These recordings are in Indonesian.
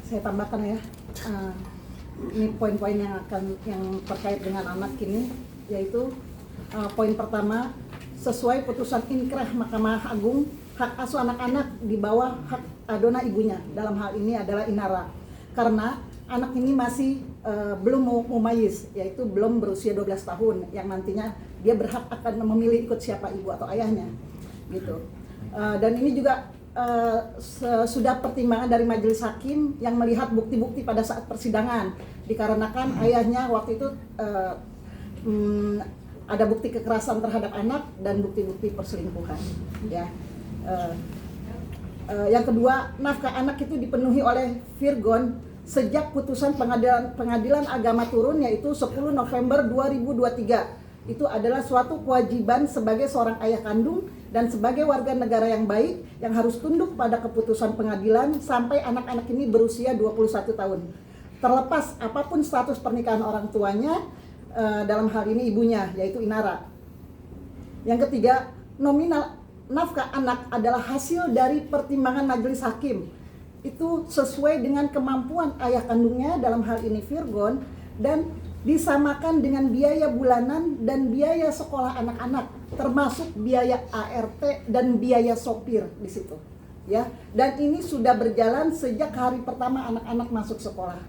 Saya tambahkan ya, ini poin-poin yang terkait dengan anak ini, yaitu poin pertama, sesuai putusan inkrah Mahkamah Agung, hak asuh anak-anak di bawah hak adona ibunya, dalam hal ini adalah Inara, karena anak ini masih belum mumayyiz, yaitu belum berusia 12 tahun, yang nantinya dia berhak akan memilih ikut siapa ibu atau ayahnya, gitu. Dan ini juga sudah pertimbangan dari majelis hakim yang melihat bukti-bukti pada saat persidangan, dikarenakan ayahnya waktu itu ada bukti kekerasan terhadap anak dan bukti-bukti perselingkuhan, ya. Yang kedua, nafkah anak itu dipenuhi oleh Virgon sejak putusan pengadilan agama turun, yaitu 10 November 2023. Itu adalah suatu kewajiban sebagai seorang ayah kandung dan sebagai warga negara yang baik yang harus tunduk pada keputusan pengadilan sampai anak-anak ini berusia 21 tahun. Terlepas apapun status pernikahan orang tuanya, dalam hal ini ibunya, yaitu Inara. Yang ketiga, nominal nafkah anak adalah hasil dari pertimbangan majelis hakim. Itu sesuai dengan kemampuan ayah kandungnya, dalam hal ini Virgon, dan disamakan dengan biaya bulanan dan biaya sekolah anak-anak, termasuk biaya ART dan biaya sopir di situ, ya. Dan ini sudah berjalan sejak hari pertama anak-anak masuk sekolah.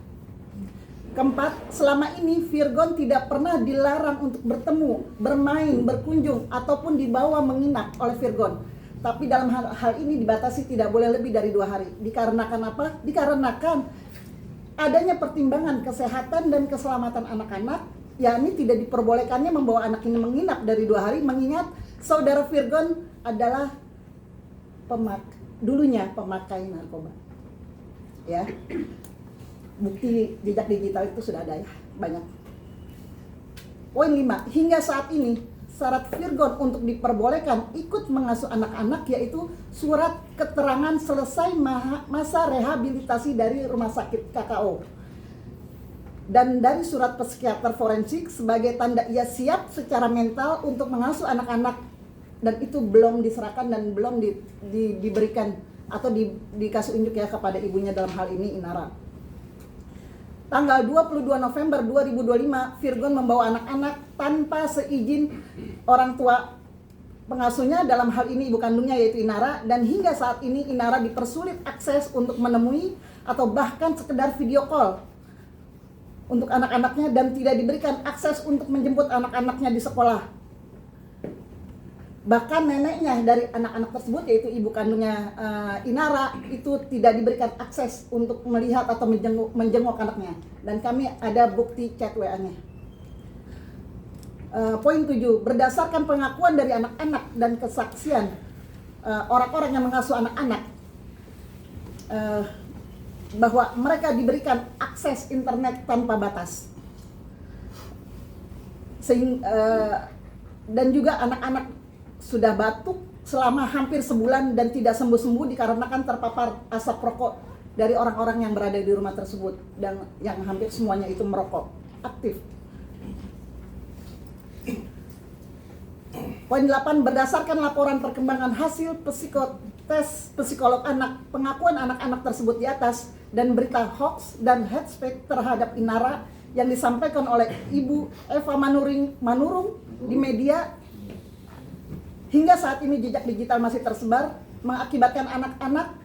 Keempat, selama ini Virgon tidak pernah dilarang untuk bertemu, bermain, berkunjung, ataupun dibawa menginap oleh Virgon. Tapi dalam hal ini dibatasi tidak boleh lebih dari 2 hari. Dikarenakan apa? Dikarenakan adanya pertimbangan kesehatan dan keselamatan anak-anak, yakni tidak diperbolehkannya membawa anak ini menginap dari 2 hari, mengingat saudara Virgon adalah dulunya pemakai narkoba, ya. Bukti jejak digital itu sudah ada, ya, banyak. Poin 5, hingga saat ini syarat Virgon untuk diperbolehkan ikut mengasuh anak-anak yaitu surat keterangan selesai masa rehabilitasi dari rumah sakit KKO dan dari surat psikiater forensik sebagai tanda ia siap secara mental untuk mengasuh anak-anak, dan itu belum diserahkan dan belum diberikan atau dikasih unjuk ya kepada ibunya, dalam hal ini Inara. Tanggal 22 November 2025, Virgon membawa anak-anak tanpa seizin orang tua pengasuhnya, dalam hal ini ibu kandungnya yaitu Inara, dan hingga saat ini Inara dipersulit akses untuk menemui atau bahkan sekedar video call untuk anak-anaknya, dan tidak diberikan akses untuk menjemput anak-anaknya di sekolah. Bahkan neneknya dari anak-anak tersebut, yaitu ibu kandungnya Inara, itu tidak diberikan akses untuk melihat atau menjenguk anaknya, dan kami ada bukti chat WA-nya. Poin 7, berdasarkan pengakuan dari anak-anak dan kesaksian orang-orang yang mengasuh anak-anak, bahwa mereka diberikan akses internet tanpa batas, dan juga anak-anak sudah batuk selama hampir sebulan dan tidak sembuh-sembuh dikarenakan terpapar asap rokok dari orang-orang yang berada di rumah tersebut, dan yang hampir semuanya itu merokok aktif. Poin 8, berdasarkan laporan perkembangan hasil psikotes psikolog anak, pengakuan anak-anak tersebut di atas, dan berita hoax dan hate speech terhadap Inara yang disampaikan oleh Ibu Eva Manurung di media, hingga saat ini jejak digital masih tersebar, mengakibatkan anak-anak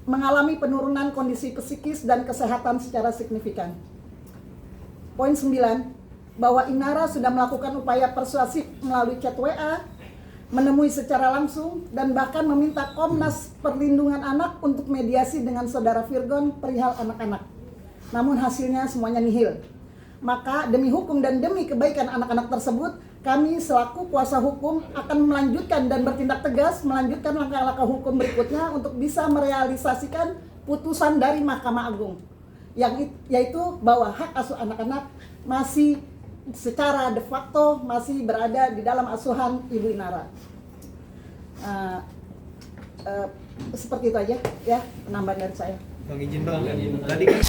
mengalami penurunan kondisi psikis dan kesehatan secara signifikan. Poin 9, bahwa Inara sudah melakukan upaya persuasif melalui chat WA, menemui secara langsung, dan bahkan meminta Komnas Perlindungan Anak untuk mediasi dengan saudara Virgon perihal anak-anak. Namun hasilnya semuanya nihil. Maka demi hukum dan demi kebaikan anak-anak tersebut, kami selaku kuasa hukum akan melanjutkan dan bertindak tegas melanjutkan langkah-langkah hukum berikutnya untuk bisa merealisasikan putusan dari Mahkamah Agung, yaitu bahwa hak asuh anak-anak masih secara de facto masih berada di dalam asuhan Ibu Inara. Seperti itu aja ya penambahan dari saya. Bang, izin bang, tadi kan